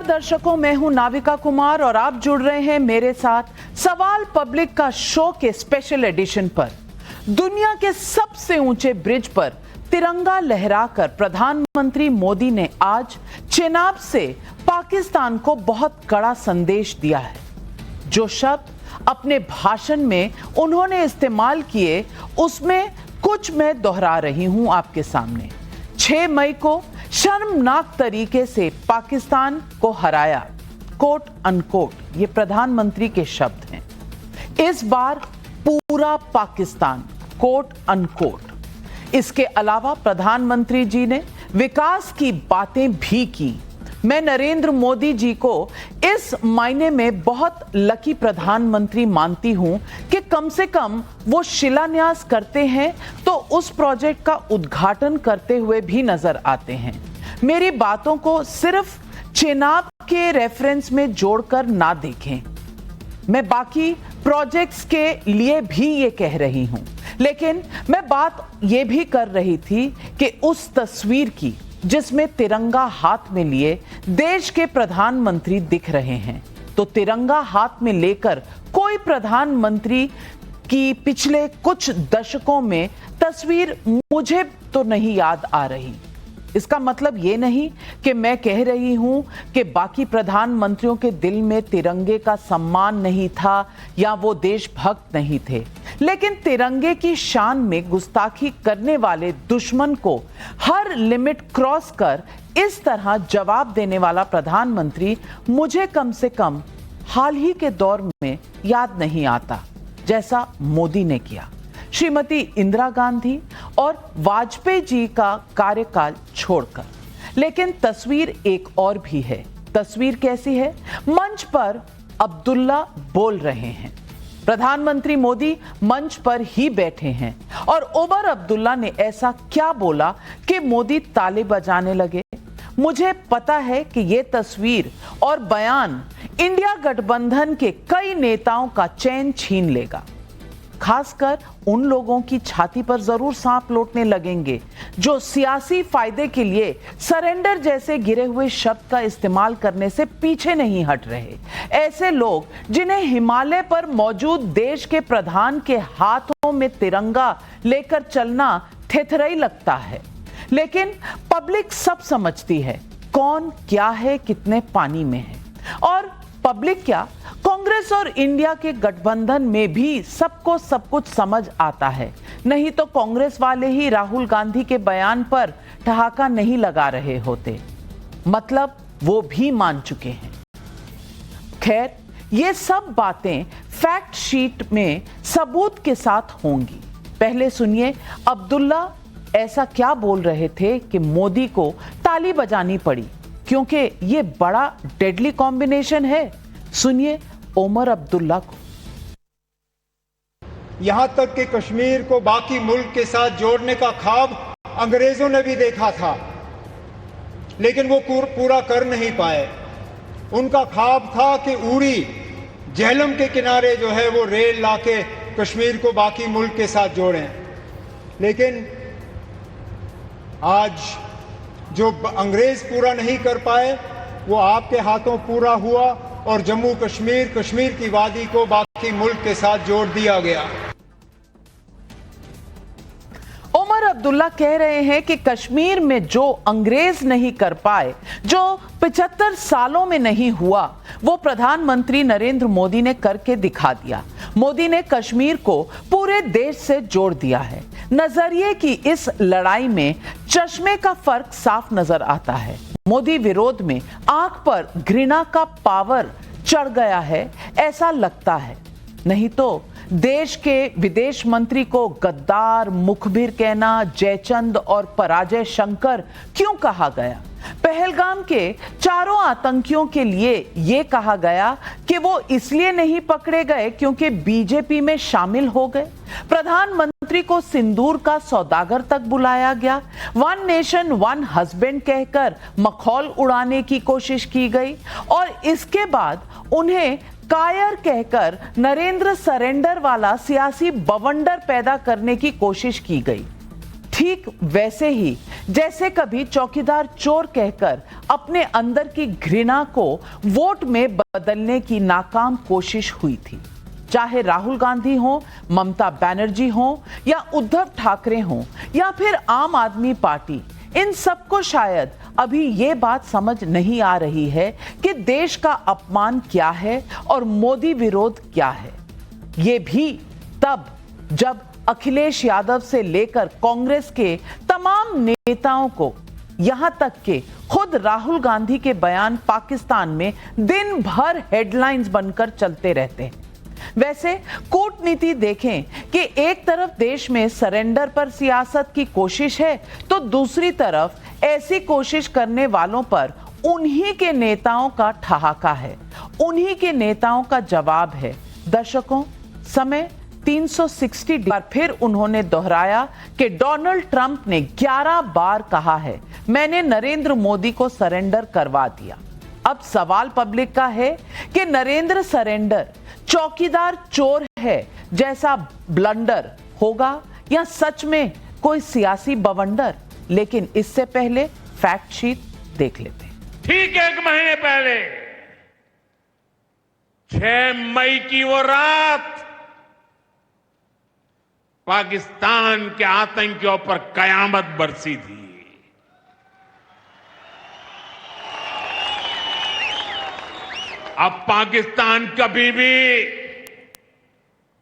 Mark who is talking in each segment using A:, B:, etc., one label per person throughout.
A: नमस्कार दर्शकों, मैं हूं नाविका कुमार और आप जुड़ रहे हैं मेरे साथ सवाल पब्लिक का शो के स्पेशल एडिशन पर। दुनिया के सबसे ऊंचे ब्रिज पर तिरंगा लहराकर प्रधानमंत्री मोदी ने आज चेनाब से पाकिस्तान को बहुत कड़ा संदेश दिया है। जो शब्द अपने भाषण में उन्होंने इस्तेमाल किए उसमें कुछ मैं दोहरा रही हूं आपके सामने। 6 मई को शर्मनाक तरीके से पाकिस्तान को हराया, कोट अनकोट, ये प्रधानमंत्री के शब्द हैं। इस बार पूरा पाकिस्तान, कोट अनकोट। इसके अलावा प्रधानमंत्री जी ने विकास की बातें भी की। मैं नरेंद्र मोदी जी को इस मायने में बहुत लकी प्रधानमंत्री मानती हूं कि कम से कम वो शिलान्यास करते हैं तो उस प्रोजेक्ट का उद्घाटन करते हुए भी नजर आते हैं। मेरी बातों को सिर्फ चेनाब के रेफरेंस में जोड़कर ना देखें। मैं बाकी प्रोजेक्ट्स के लिए भी ये कह रही हूं, लेकिन मैं बात ये भी कर रही थी कि उस तस्वीर की जिसमें तिरंगा हाथ में लिए देश के प्रधानमंत्री दिख रहे हैं, तो तिरंगा हाथ में लेकर कोई प्रधानमंत्री की पिछले कुछ दशकों में तस्वीर मुझे तो नहीं याद आ रही। इसका मतलब ये नहीं कि मैं कह रही हूं कि बाकी प्रधानमंत्रियों के दिल में तिरंगे का सम्मान नहीं था या वो देशभक्त नहीं थे, लेकिन तिरंगे की शान में गुस्ताखी करने वाले दुश्मन को हर लिमिट क्रॉस कर इस तरह जवाब देने वाला प्रधानमंत्री मुझे कम से कम हाल ही के दौर में याद नहीं आता, जैसा मोदी ने किया। श्रीमती इंदिरा गांधी और वाजपेयी जी का कार्यकाल छोड़कर। लेकिन तस्वीर एक और भी है। तस्वीर कैसी है? मंच पर अब्दुल्ला बोल रहे हैं, प्रधानमंत्री मोदी मंच पर ही बैठे हैं और उमर अब्दुल्ला ने ऐसा क्या बोला कि मोदी ताली बजाने लगे। मुझे पता है कि यह तस्वीर और बयान इंडिया गठबंधन के कई नेताओं का चैन छीन लेगा। खासकर उन लोगों की छाती पर जरूर सांप लौटने लगेंगे जो सियासी फायदे के लिए सरेंडर जैसे गिरे हुए शब्द का इस्तेमाल करने से पीछे नहीं हट रहे। ऐसे लोग जिन्हें हिमालय पर मौजूद देश के प्रधान के हाथों में तिरंगा लेकर चलना थेथरई लगता है, लेकिन पब्लिक सब समझती है कौन क्या है, कितने पानी में है। और पब्लिक क्या, कांग्रेस और इंडिया के गठबंधन में भी सबको सब कुछ समझ आता है। नहीं तो कांग्रेस वाले ही राहुल गांधी के बयान पर ठहाका नहीं लगा रहे होते। मतलब वो भी मान चुके हैं। खैर, ये सब बातें फैक्ट शीट में सबूत के साथ होंगी। पहले सुनिए अब्दुल्ला ऐसा क्या बोल रहे थे कि मोदी को ताली बजानी पड़ी, क्योंकि ये बड़ा डेडली कॉम्बिनेशन है। सुनिए उमर अब्दुल्ला को।
B: यहां तक कि कश्मीर को बाकी मुल्क के साथ जोड़ने का ख्वाब अंग्रेजों ने भी देखा था, लेकिन वो पूरा कर नहीं पाए। उनका ख्वाब था कि उरी झेलम के किनारे जो है वो रेल लाके कश्मीर को बाकी मुल्क के साथ जोड़ें, लेकिन आज जो अंग्रेज पूरा नहीं कर पाए वो आपके हाथों पूरा हुआ और जम्मू कश्मीर की वादी को बाकी मुल्क के साथ जोड़ दिया गया।
A: उमर अब्दुल्ला कह रहे हैं कि कश्मीर में जो अंग्रेज नहीं कर पाए, जो 75 सालों में नहीं हुआ, वो प्रधानमंत्री नरेंद्र मोदी ने करके दिखा दिया। मोदी ने कश्मीर को पूरे देश से जोड़ दिया है। नजरिए की इस लड़ाई में चश्मे का फर्क साफ नजर आता है। मोदी विरोध में आंख पर घृणा का पावर चढ़ गया है, ऐसा लगता है। नहीं तो देश के विदेश मंत्री को गद्दार, मुखबिर कहना, जयचंद और पराजय शंकर क्यों कहा गया? पहलगाम के चारों आतंकियों के लिए यह कहा गया कि वो इसलिए नहीं पकड़े गए क्योंकि बीजेपी में शामिल हो गए। प्रधानमंत्री को सिंदूर का सौदागर तक बुलाया गया। 1 नेशन 1 हस्बैंड कहकर मखौल उड़ाने की कोशिश की गई और इसके बाद उन्हें कायर कहकर नरेंद्र सरेंडर वाला सियासी बवंडर पैदा करने की कोशिश की गई। ठीक वैसे ही जैसे कभी चौकीदार चोर कहकर अपने अंदर की घृणा को वोट में बदलने की नाकाम कोशिश हुई थी। चाहे राहुल गांधी हो, ममता बनर्जी हो या उद्धव ठाकरे हो या फिर आम आदमी पार्टी, इन सबको शायद अभी ये बात समझ नहीं आ रही है कि देश का अपमान क्या है और मोदी विरोध क्या है। ये भी तब जब अखिलेश यादव से लेकर कांग्रेस के तमाम नेताओं को, यहां तक कि खुद राहुल गांधी के बयान पाकिस्तान में दिन भर हेडलाइंस बनकर चलते रहते हैं। वैसे कूटनीति देखें कि एक तरफ देश में सरेंडर पर सियासत की कोशिश है, तो दूसरी तरफ ऐसी कोशिश करने वालों पर उन्हीं के नेताओं का ठहाका है, उन्हीं के नेताओं का जवाब है। दर्शकों, समय 360 बार फिर उन्होंने दोहराया कि डोनाल्ड ट्रंप ने 11 बार कहा है, मैंने नरेंद्र मोदी को सरेंडर करवा दिया। अब सवाल पब्लिक का है कि नरेंद्र सरेंडर चौकीदार चोर है जैसा ब्लंडर होगा या सच में कोई सियासी बवंडर। लेकिन इससे पहले फैक्ट शीट देख लेते हैं।
C: ठीक 1 महीने पहले 6 मई की वो रात पाकिस्तान के आतंकियों पर कयामत बरसी थी। अब पाकिस्तान कभी भी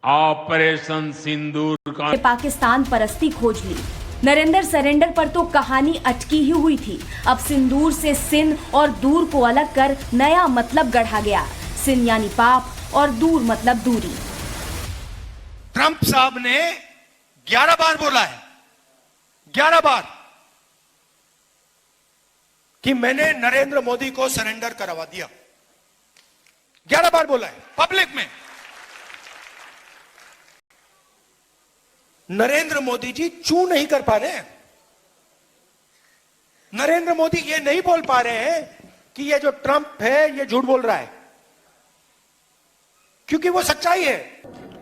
C: ऑपरेशन सिंदूर का
D: पाकिस्तान परस्ती खोज ली। नरेंद्र सरेंडर पर तो कहानी अटकी ही हुई थी। अब सिंदूर से सिन और दूर को अलग कर नया मतलब गढ़ा गया। सिन यानी पाप और दूर मतलब दूरी।
E: ट्रंप साहब ने 11 बार बोला है, 11 बार, कि मैंने नरेंद्र मोदी को सरेंडर करवा दिया। 11 बार बोला है पब्लिक में। नरेंद्र मोदी जी चू नहीं कर पा रहे हैं। नरेंद्र मोदी ये नहीं बोल पा रहे हैं कि ये जो ट्रंप है ये झूठ बोल रहा है, क्योंकि वो सच्चाई है।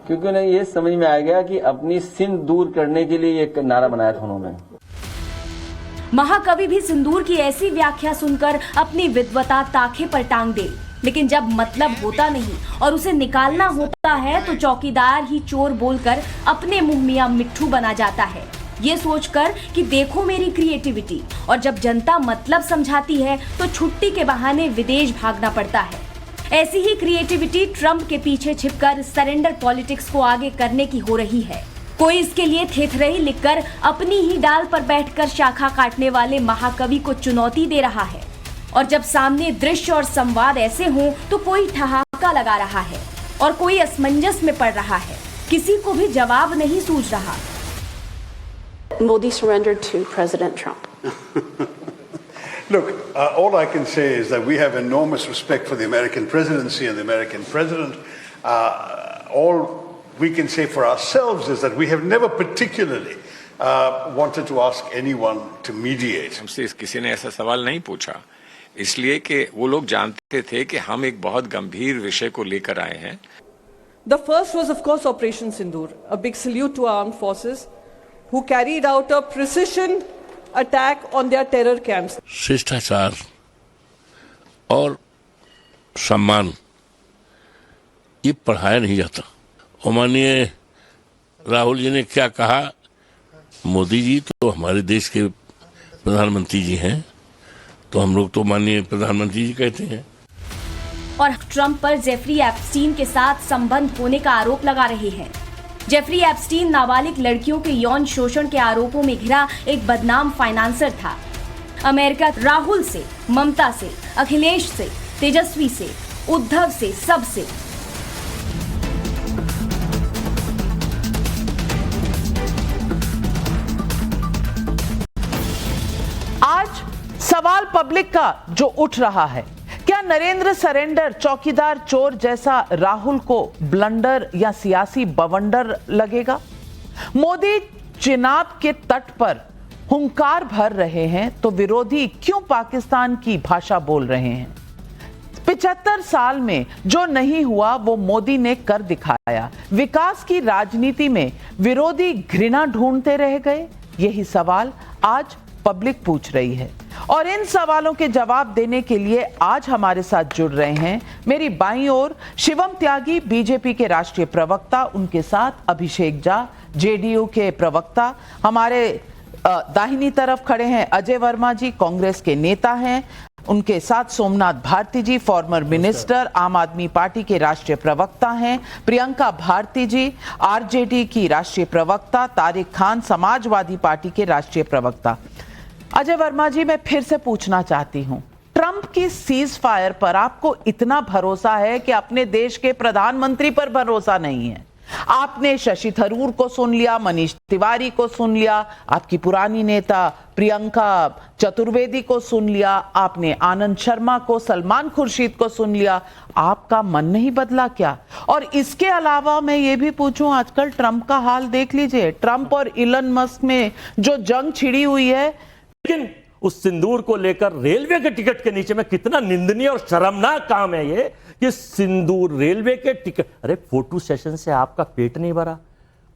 F: क्योंकि उन्हें ये समझ में आ गया कि अपनी सिंध दूर करने के लिए एक नारा बनाया था उन्होंने।
D: महाकवि भी सिंदूर की ऐसी व्याख्या सुनकर अपनी विद्वता ताखे पर टांग दे, लेकिन जब मतलब होता नहीं और उसे निकालना होता है तो चौकीदार ही चोर बोलकर अपने मुंह मियां मिट्ठू बना जाता है, ये सोचकर कि देखो मेरी क्रिएटिविटी। और जब जनता मतलब समझाती है तो छुट्टी के बहाने विदेश भागना पड़ता है। ऐसी ही क्रिएटिविटी ट्रंप के पीछे छिपकर सरेंडर पॉलिटिक्स को आगे करने की हो रही है। कोई इसके लिए थेथरही लिखकर अपनी ही डाल पर बैठकर शाखा काटने वाले महाकवि को चुनौती दे रहा है। और जब सामने दृश्य और संवाद ऐसे हों तो कोई ठहाका लगा रहा है और कोई असमंजस में पड़ रहा है। किसी को भी जवाब नहीं सूझ रहा।
G: Modi surrendered to President Trump.
H: Look, all I can say is that we have enormous respect for the American presidency and the American president. All we can say for ourselves is that we have never particularly wanted to ask anyone to mediate.
I: हमसे किसी ने ऐसा सवाल नहीं पूछा, इसलिए कि वो लोग जानते थे कि हम एक बहुत गंभीर विषय को लेकर आए हैं।
J: The first was of course Operation Sindoor, a big salute to our armed forces who carried out a precision attack on their terror camps.
K: शिष्टाचार और सम्मान ये पढ़ाया नहीं जाता। और माननीय राहुल जी ने क्या कहा, मोदी जी तो हमारे देश के प्रधानमंत्री जी हैं, तो हम लोग तो माननीय प्रधानमंत्री जी कहते हैं।
D: और ट्रंप पर जेफरी एप्स्टीन के साथ संबंध होने का आरोप लगा रहे हैं। जेफरी एप्स्टीन नाबालिग लड़कियों के यौन शोषण के आरोपों में घिरा एक बदनाम फाइनेंसर था। अमेरिका राहुल से, ममता से, अखिलेश से, तेजस्वी से, उद्धव से, सबसे
A: आज सवाल पब्लिक का जो उठ रहा है, क्या नरेंद्र सरेंडर चौकीदार चोर जैसा राहुल को ब्लंडर या सियासी बवंडर लगेगा? मोदी चिनाब के तट पर हुंकार भर रहे हैं तो विरोधी क्यों पाकिस्तान की भाषा बोल रहे हैं? 75 साल में जो नहीं हुआ वो मोदी ने कर दिखाया। विकास की राजनीति में विरोधी घृणा ढूंढते रह गए यही सवाल आज पब्लिक पूछ रही है और इन सवालों के जवाब देने के लिए आज हमारे साथ जुड़ रहे हैं मेरी बाईं ओर शिवम त्यागी, बीजेपी के राष्ट्रीय प्रवक्ता, उनके साथ अभिषेक झा, जेडीयू के प्रवक्ता, हमारे दाहिनी तरफ खड़े हैं अजय वर्मा जी, कांग्रेस के नेता हैं, उनके साथ सोमनाथ भारती जी, फॉर्मर मिनिस्टर, आम आदमी पार्टी के राष्ट्रीय प्रवक्ता हैं, प्रियंका भारती जी, आरजेडी की राष्ट्रीय प्रवक्ता, तारिक खान, समाजवादी पार्टी के राष्ट्रीय प्रवक्ता। अजय वर्मा जी, मैं फिर से पूछना चाहती हूं, ट्रंप की सीज फायर पर आपको इतना भरोसा है कि अपने देश के प्रधानमंत्री पर भरोसा नहीं है? आपने शशि थरूर को सुन लिया, मनीष तिवारी को सुन लिया, आपकी पुरानी नेता प्रियंका चतुर्वेदी को सुन लिया, आपने आनंद शर्मा को, सलमान खुर्शीद को सुन लिया, आपका मन नहीं बदला क्या? और इसके अलावा मैं ये भी पूछूं, आजकल ट्रंप का हाल देख लीजिए, ट्रंप और इलन मस्क में जो जंग छिड़ी हुई है।
L: लेकिन उस सिंदूर को लेकर रेलवे के टिकट के नीचे में कितना निंदनीय और शर्मनाक काम है ये कि सिंदूर रेलवे के टिकट, अरे फोटो सेशन से आपका पेट नहीं भरा?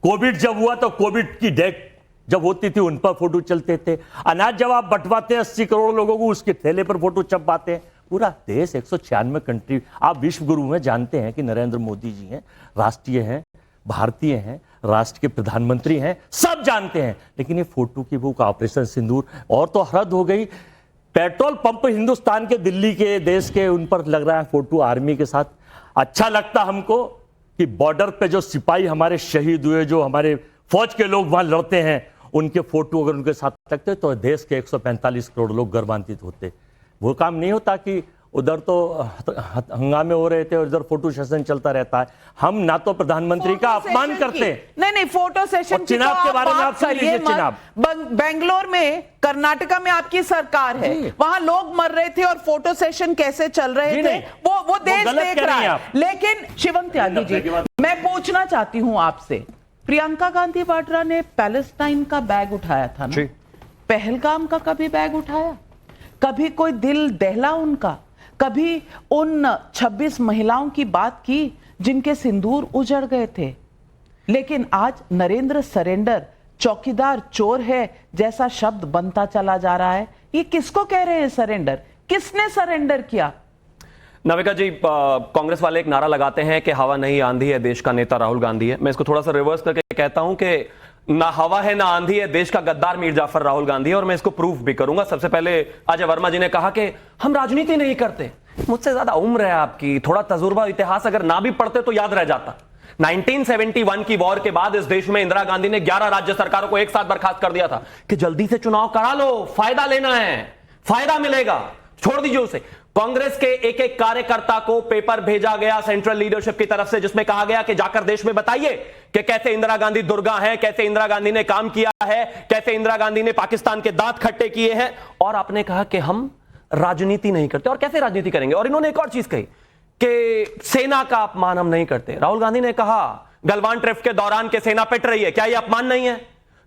L: कोविड जब हुआ तो कोविड की डेट जब होती थी उन पर फोटो चलते थे, अनाज जब आप बंटवाते हैं 80 करोड़ लोगों को उसके थैले पर फोटो छपवाते हैं। पूरा देश 196 कंट्री, आप विश्व गुरु में जानते हैं कि नरेंद्र मोदी जी हैं, राष्ट्रीय हैं, भारतीय हैं, राष्ट्र के प्रधानमंत्री हैं, सब जानते हैं। लेकिन ये फोटो की बुक, ऑपरेशन सिंदूर, और तो हद हो गई, पेट्रोल पंप हिंदुस्तान के, दिल्ली के, देश के, उन पर लग रहा है फोटो आर्मी के साथ। अच्छा लगता हमको कि बॉर्डर पे जो सिपाही हमारे शहीद हुए, जो हमारे फौज के लोग वहां लड़ते हैं, उनके फोटो अगर उनके साथ लगते तो देश के 145 करोड़ लोग गर्वान्वित होते। वो काम नहीं होता कि उधर तो हंगामे हो रहे थे और इधर फोटो सेशन चलता रहता है। हम ना तो प्रधानमंत्री का अपमान करते हैं,
A: नहीं फोटो सेशन
L: चुनाव के बारे में आप सुन लीजिए। चुनाव
A: बेंगलोर में, कर्नाटका में आपकी सरकार है, वहां लोग मर रहे थे और फोटो सेशन कैसे चल रहे थे वो देश देख रहा है। लेकिन शिवम त्यागी जी, मैं पूछना चाहती हूं आपसे, प्रियंका गांधी वाड्रा ने पैलेस्टाइन का बैग उठाया था ना, पहलगाम का कभी बैग उठाया? कभी कोई दिल दहला उनका? कभी उन 26 महिलाओं की बात की जिनके सिंदूर उजड़ गए थे? लेकिन आज नरेंद्र सरेंडर, चौकीदार चोर है जैसा शब्द बनता चला जा रहा है। ये किसको कह रहे हैं सरेंडर? किसने सरेंडर किया?
M: नविका जी, कांग्रेस वाले एक नारा लगाते हैं कि हवा नहीं आंधी है, देश का नेता राहुल गांधी है। मैं इसको थोड़ा सा रिवर्स करके कहता हूं कि ना हवा है ना आंधी है, देश का गद्दार मीर जाफर राहुल गांधी है। और मैं इसको प्रूफ भी करूंगा। सबसे पहले अजय वर्मा जी ने कहा कि हम राजनीति नहीं करते। मुझसे ज्यादा उम्र है आपकी, थोड़ा तजुर्बा, इतिहास अगर ना भी पढ़ते तो याद रह जाता। 1971 की वॉर के बाद इस देश में इंदिरा गांधी ने 11 राज्य सरकारों को एक साथ बर्खास्त कर दिया था कि जल्दी से चुनाव करा लो, फायदा लेना है, फायदा मिलेगा, छोड़ दीजिए उसे। कांग्रेस के एक एक कार्यकर्ता को पेपर भेजा गया सेंट्रल लीडरशिप की तरफ से, जिसमें कहा गया कि जाकर देश में बताइए कि कैसे इंदिरा गांधी दुर्गा है, कैसे इंदिरा गांधी ने काम किया है, कैसे इंदिरा गांधी ने पाकिस्तान के दांत खट्टे किए हैं। और आपने कहा कि हम राजनीति नहीं करते। और कैसे राजनीति करेंगे? और इन्होंने एक और चीज कही कि सेना का अपमान हम नहीं करते। राहुल गांधी ने कहा गलवान ट्रिप के दौरान के सेना पिट रही है, क्या यह अपमान नहीं है?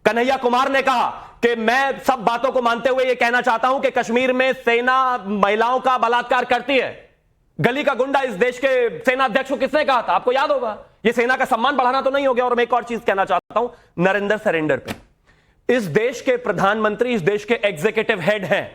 M: कन्हैया कुमार ने कहा कि मैं सब बातों को मानते हुए यह कहना चाहता हूं कि कश्मीर में सेना महिलाओं का बलात्कार करती है। गली का गुंडा इस देश के सेना अध्यक्ष को किसने कहा था? आपको याद होगा। यह सेना का सम्मान बढ़ाना तो नहीं हो गया? और मैं एक और चीज कहना चाहता हूं नरेंद्र सरेंडर पे। इस देश के प्रधानमंत्री इस देश के एग्जीक्यूटिव हेड हैं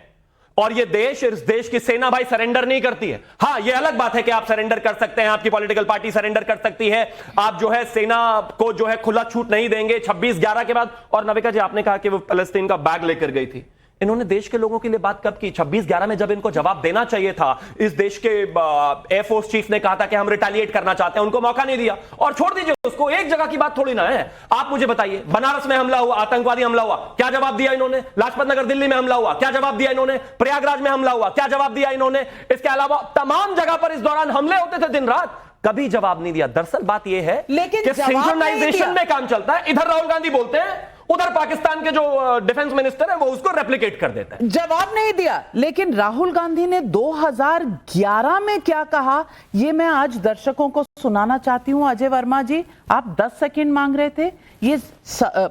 M: और ये देश, इस देश की सेना भाई सरेंडर नहीं करती है। हां, ये अलग बात है कि आप सरेंडर कर सकते हैं, आपकी पॉलिटिकल पार्टी सरेंडर कर सकती है, आप जो है सेना को जो है खुला छूट नहीं देंगे 26/11 के बाद। और नविका जी, आपने कहा कि वो फलस्तीन का बैग लेकर गई थी। इन्होंने देश के लोगों के लिए बात कब की? 26/11 में, जब इनको जवाब देना चाहिए था। इस देश के एयरफोर्स चीफ ने कहा था कि हम रिटेलिएट करना चाहते हैं, उनको मौका नहीं दिया। और छोड़ दीजिए उसको, एक जगह की बात थोड़ी ना है। आप मुझे बताइए, बनारस में हमला हुआ, आतंकवादी हमला हुआ, क्या जवाब दिया इन्होंने? लाजपत नगर दिल्ली में हमला हुआ, क्या जवाब दिया इन्होंने? प्रयागराज में हमला हुआ, क्या जवाब दिया इन्होंने? इसके अलावा तमाम जगह पर इस दौरान हमले होते थे दिन रात, कभी जवाब नहीं दिया। दरअसल बात यह है कि सिंक्रोनाइजेशन में काम चलता है। इधर राहुल गांधी बोलते हैं, उधर पाकिस्तान के जो डिफेंस मिनिस्टर है वो उसको रेप्लिकेट कर देता है।
A: जवाब नहीं दिया। लेकिन राहुल गांधी ने 2011 में क्या कहा, ये मैं आज दर्शकों को सुनाना चाहती हूं। अजय वर्मा जी, आप 10 सेकंड मांग रहे थे, ये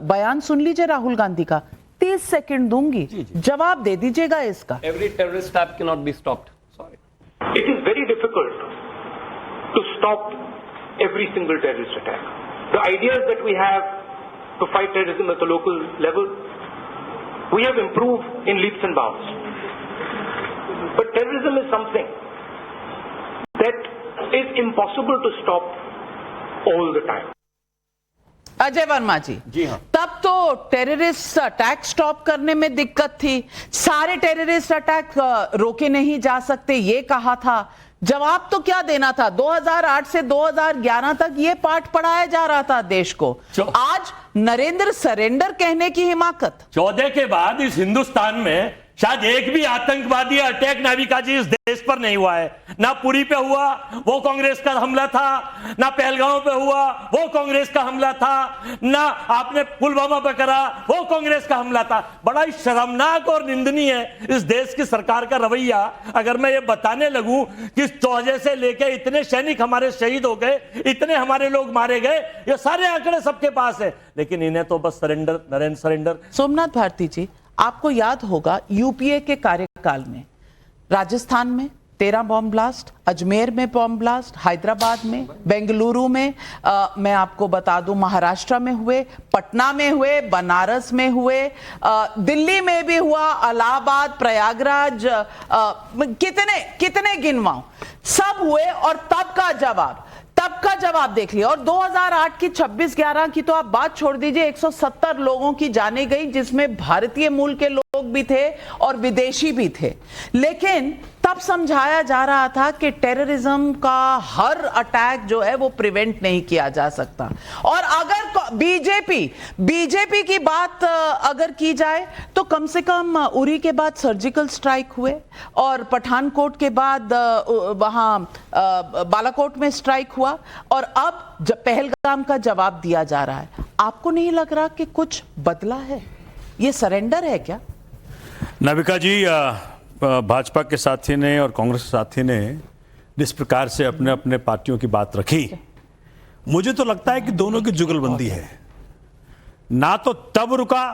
A: बयान सुन लीजिए राहुल गांधी का। 30 सेकंड दूंगी, जवाब दे दीजिएगा इसका।
M: Every terrorist attack can not be stopped. Sorry,
N: it is very difficult to stop every single terrorist attack. The ideas that we have to fight terrorism at the local level We have improved in leaps and bounds. But terrorism is something that is impossible to stop all the time.
A: Ajay Verma ji,
L: जी हाँ,
A: तब तो terrorist attack stop करने में दिक्कत थी, सारे terrorist attack रोके नहीं जा सकते ये कहा था। जवाब तो क्या देना था? 2008 से 2011 तक ये पाठ पढ़ाया जा रहा था देश को। आज नरेंद्र सरेंडर कहने की हिमाकत।
L: 14 के बाद इस हिंदुस्तान में शायद एक भी आतंकवादी अटैक नाविका जी इस देश पर नहीं हुआ है। ना पुरी पे हुआ, वो कांग्रेस का हमला था, ना पहलगांव पे हुआ, वो कांग्रेस का हमला था, ना आपने पुलवामा पे करा, वो कांग्रेस का हमला था। बड़ा ही शर्मनाक और निंदनीय है इस देश की सरकार का रवैया। अगर मैं ये बताने लगूं कि 14 से लेकर इतने सैनिक हमारे शहीद हो गए, इतने हमारे लोग मारे गए, ये सारे आंकड़े सबके पास है, लेकिन इन्हें तो बस सरेंडर, नरेंद्र सरेंडर।
A: सोमनाथ भारती जी, आपको याद होगा यूपीए के कार्यकाल में राजस्थान में 13 बॉम्ब ब्लास्ट, अजमेर में बॉम्ब ब्लास्ट, हैदराबाद में, बेंगलुरु में, मैं आपको बता दूं महाराष्ट्र में हुए, पटना में हुए, बनारस में हुए, दिल्ली में भी हुआ, इलाहाबाद, प्रयागराज, कितने कितने गिनवाऊं, सब हुए। और तब का जवाब देख लिया। और 2008 की 26/11 की तो आप बात छोड़ दीजिए, 170 लोगों की जाने गई, जिसमें भारतीय मूल के लोग भी थे और विदेशी भी थे। लेकिन तब समझाया जा रहा था कि टेररिज्म का हर अटैक जो है वो प्रिवेंट नहीं किया जा सकता। और अगर बीजेपी की बात अगर की जाए तो कम से कम उरी के बाद सर्जिकल स्ट्राइक हुए और पठानकोट के बाद वहां बालाकोट में स्ट्राइक हुआ, और अब जब पहलगाम का जवाब दिया जा रहा है, आपको नहीं लग रहा कि कुछ बदला है? ये सरेंडर है क्या?
O: नाविका जी, भाजपा के साथी ने और कांग्रेस के साथी ने जिस प्रकार से अपने अपने पार्टियों की बात रखी, मुझे तो लगता है कि दोनों की जुगलबंदी है। ना तो तब रुका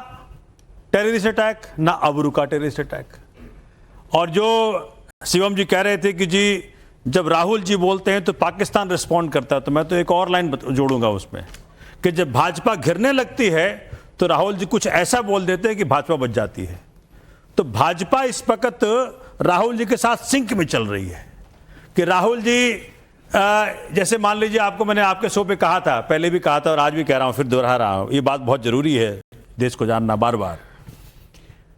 O: टेररिस्ट अटैक, ना अब रुका टेररिस्ट अटैक। और जो शिवम जी कह रहे थे कि जी जब राहुल जी बोलते हैं तो पाकिस्तान रिस्पॉन्ड करता है, तो मैं तो एक और लाइन जोड़ूंगा उसमें कि जब भाजपा घिरने लगती है तो राहुल जी कुछ ऐसा बोल देते हैं कि भाजपा बच जाती है। तो भाजपा इस वक्त राहुल जी के साथ सिंक में चल रही है कि राहुल जी जैसे मान लीजिए, आपको मैंने आपके शो पे कहा था, पहले भी कहा था और आज भी कह रहा हूं, फिर दोहरा रहा हूं, ये बात बहुत जरूरी है देश को जानना बार बार।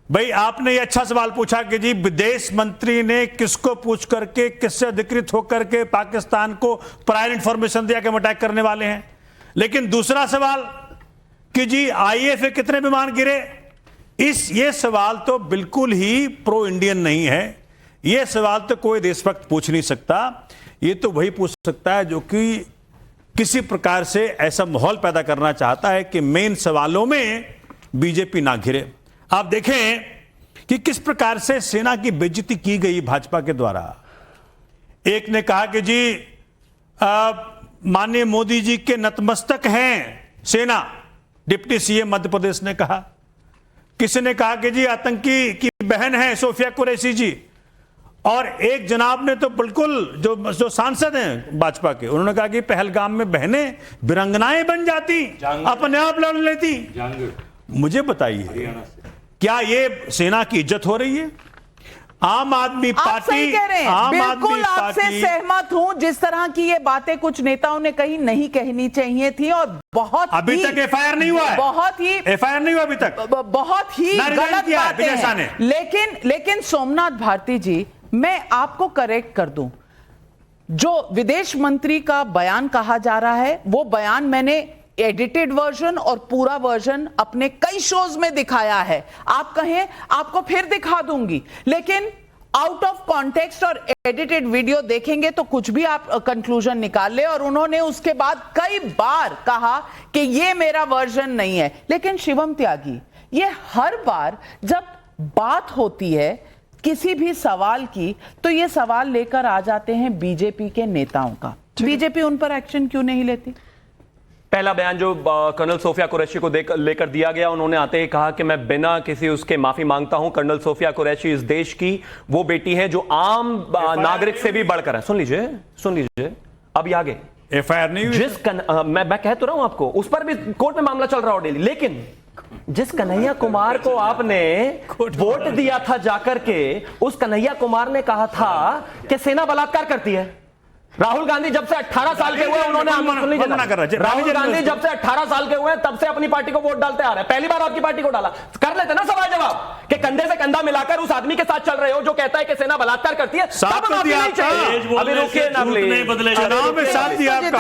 O: भाई आपने ये अच्छा सवाल पूछा कि जी विदेश मंत्री ने किसको पूछ करके, किससे अधिकृत होकर के पाकिस्तान को प्रायर इंफॉर्मेशन दिया कि हम अटैक करने वाले हैं। लेकिन दूसरा सवाल कि जी आईएएफ के कितने विमान गिरे, ये सवाल तो बिल्कुल ही प्रो इंडियन नहीं है। ये सवाल तो कोई देशभक्त पूछ नहीं सकता। ये तो वही पूछ सकता है जो कि किसी प्रकार से ऐसा माहौल पैदा करना चाहता है कि मेन सवालों में बीजेपी ना घिरे। आप देखें कि किस प्रकार से सेना की बेइज्जती की गई भाजपा के द्वारा। एक ने कहा कि जी माननीय मोदी जी के नतमस्तक हैं सेना, डिप्टी सीएम मध्य प्रदेश ने कहा। किसी ने कहा कि जी आतंकी की बहन है सोफिया कुरैशी जी। और एक जनाब ने तो बिल्कुल जो सांसद हैं भाजपा के, उन्होंने कहा कि पहलगाम में बहनें वीरांगनाएं बन जाती, अपने आप लड़ लेती। मुझे बताइए, क्या ये सेना की इज्जत हो रही है? आम आदमी पार्टी,
A: बिल्कुल आपसे सहमत हूं। जिस तरह की ये बातें कुछ नेताओं ने कही, नहीं कहनी चाहिए थी, और बहुत
O: अभी तक एफआईआर नहीं हुआ है,
A: बहुत ही
O: एफआईआर नहीं हुआ अभी तक,
A: बहुत ही गलत बातें हैं। लेकिन सोमनाथ भारती जी, मैं आपको करेक्ट कर दूं, जो विदेश मंत्री का बयान कहा जा रहा है, वो बयान मैंने एडिटेड वर्जन और पूरा वर्जन अपने कई शोज में दिखाया है। आप कहें आपको फिर दिखा दूंगी, लेकिन आउट ऑफ कॉन्टेक्स्ट और एडिटेड वीडियो देखेंगे तो कुछ भी आप कंक्लूजन निकाल ले। और उन्होंने उसके बाद कई बार कहा कि ये मेरा वर्जन नहीं है। लेकिन शिवम त्यागी, ये हर बार जब बात होती है किसी भी सवाल की, तो ये सवाल लेकर आ जाते हैं बीजेपी के नेताओं का। बीजेपी उन पर एक्शन क्यों नहीं लेती?
M: पहला बयान जो कर्नल सोफिया कुरैशी को लेकर दिया गया, उन्होंने आते ही कहा कि मैं बिना किसी उसके माफी मांगता हूं। कर्नल सोफिया कुरैशी इस देश की वो बेटी है जो आम नागरिक से भी बढ़कर है। सुन लीजिए अभी आगे एफआईआर नहीं हुई। मैं कह तो रहा हूं आपको, उस पर भी कोर्ट में मामला चल रहा हो डेली। लेकिन जिस कन्हैया कुमार को आपने वोट दिया था जाकर के, उस कन्हैया कुमार ने कहा था कि सेना बलात्कार करती है। राहुल गांधी जब से 18 साल के हुए उन्होंने राहुल गांधी जब से 18 साल के हुए तब से अपनी पार्टी को वोट डालते आ रहे हैं। पहली बार आपकी पार्टी को डाला। कर लेते ना सवाल जवाब कि कंधे से कंधा मिलाकर उस आदमी के साथ चल रहे हो जो कहता है कि सेना बलात्कार करती है। अभी रुकिए ना प्लीज,
O: चुनाव में साथ दिया आपका।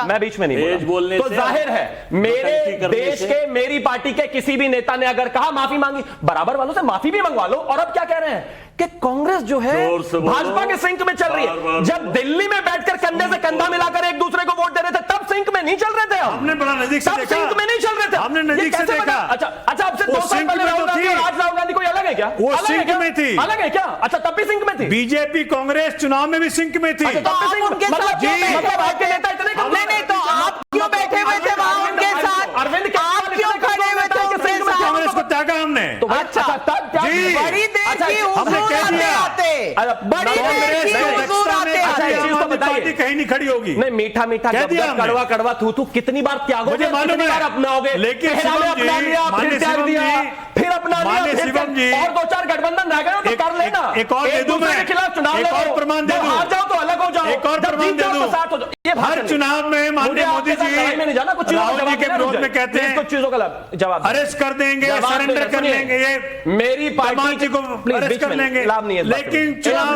M: मैं बीच में नहीं बोला। तो जाहिर है मेरे देश के, मेरी पार्टी के किसी भी नेता ने अगर कहा माफी मांगी, बराबर वालों से माफी भी मंगवा लो। और अब क्या कह रहे हैं कि कांग्रेस जो है भाजपा के सिंक में चल रही है। जब दिल्ली में बैठकर कंधे से कंधा मिलाकर एक दूसरे को वोट दे रहे थे तब सिंक में नहीं चल रहे थे।
O: हमने बड़ा नजदीक से देखा,
M: सिंक में नहीं चल रहे थे,
O: हमने नजदीक से देखा।
M: अच्छा, अब से 2 साल पहले राहुल गांधी और आज राहुल गांधी कोई अलग है क्या?
O: वो सिंक में थी।
M: अलग है क्या? अच्छा, तब भी सिंक में थी।
O: बीजेपी कांग्रेस चुनाव में भी सिंक में थी।
M: मतलब आपके नेता इतने
A: नहीं, तो आप क्यों बैठे हुए थे वहां उनके साथ?
M: अरविंद
A: आप क्यों खड़े हुए थे उनके साथ?
O: कांग्रेस को त्यागा हमने।
A: अच्छा,
O: जी,
A: बड़ी देर की
O: हमने कह दिया
A: बड़ी देर की हुजूर
O: पार्टी कहीं नहीं खड़ी होगी।
M: नहीं, मीठा मीठा कड़वा कड़वा थू कितनी बार त्यागोगे,
O: मुझे मालूम है,
M: अपनाओगे।
O: लेकिन
M: फिर अपना लिया, फिर त्याग दिया, फिर अपना लिया,
O: शिवम जी,
M: और 2-4 गठबंधन रह गए तो कर लेना।
O: एक और दे दूं मैं,
M: के खिलाफ चुनाव
O: एक और प्रमाण दे दूं,
M: हार जाओ तो अलग हो जाओ,
O: एक और प्रमाण दे दूं। हर चुनाव में माननीय मोदी जी राहुल जी के विरोध में कहते हैं
M: कुछ चीजों का जवाब
O: अरेस्ट कर देंगे, सरेंडर कर लेंगे, ये
M: मेरी पार्टी
O: को अरेस्ट कर लेंगे, लेकिन चुनाव में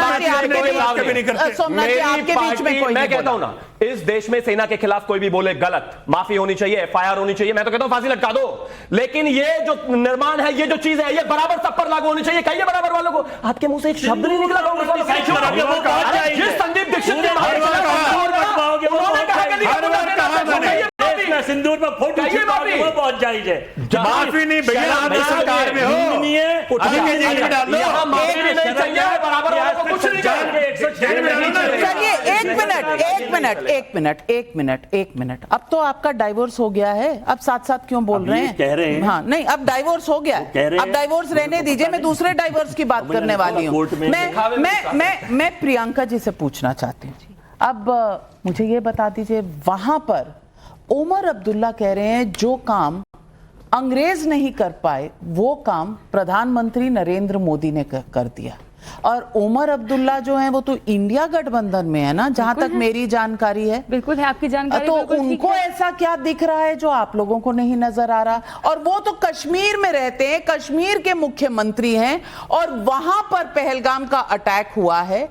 O: कभी नहीं करते।
M: मेरी पार्टी, मैं कहता हूं ना, इस देश में सेना के खिलाफ कोई भी बोले गलत, माफी होनी चाहिए, FIR होनी चाहिए। मैं तो कहता हूं फांसी लटका दो। लेकिन ये जो निर्माण है, ये जो चीज है, ये बराबर सब पर लागू होनी चाहिए। कहिए बराबर वालों को, आपके मुंह से एक शब्द नहीं निकला संदीप दीक्षित
L: सिंदूर में फोटो वो बहुत जायज है।
O: माफी नहीं भैया, आप सरकार में हो, उठाके जेल में डाल दो।
A: चलिए, एक मिनट। अब तो आपका डाइवोर्स हो गया है, अब साथ साथ क्यों बोल रहे हैं?
L: कह रहे हैं
A: हाँ, नहीं, अब डाइवोर्स हो गया, अब डाइवोर्स रहने दीजिए। मैं दूसरे डाइवोर्स की बात करने वाली हूँ। मैं प्रियंका जी से पूछना चाहती हूँ। अब मुझे ये बता दीजिए, वहां पर उमर अब्दुल्ला कह रहे हैं जो काम अंग्रेज नहीं कर पाए वो काम प्रधानमंत्री नरेंद्र मोदी ने कर दिया। और उमर अब्दुल्ला जो है वो तो इंडिया गठबंधन में है ना, जहां तक मेरी जानकारी है।
P: बिल्कुल है आपकी जानकारी।
A: तो उनको ऐसा क्या दिख रहा है जो आप लोगों को नहीं नजर आ रहा? और वो तो कश्मीर में रहते हैं, कश्मीर के मुख्यमंत्री हैं, और वहां पर पहलगाम का अटैक हुआ है।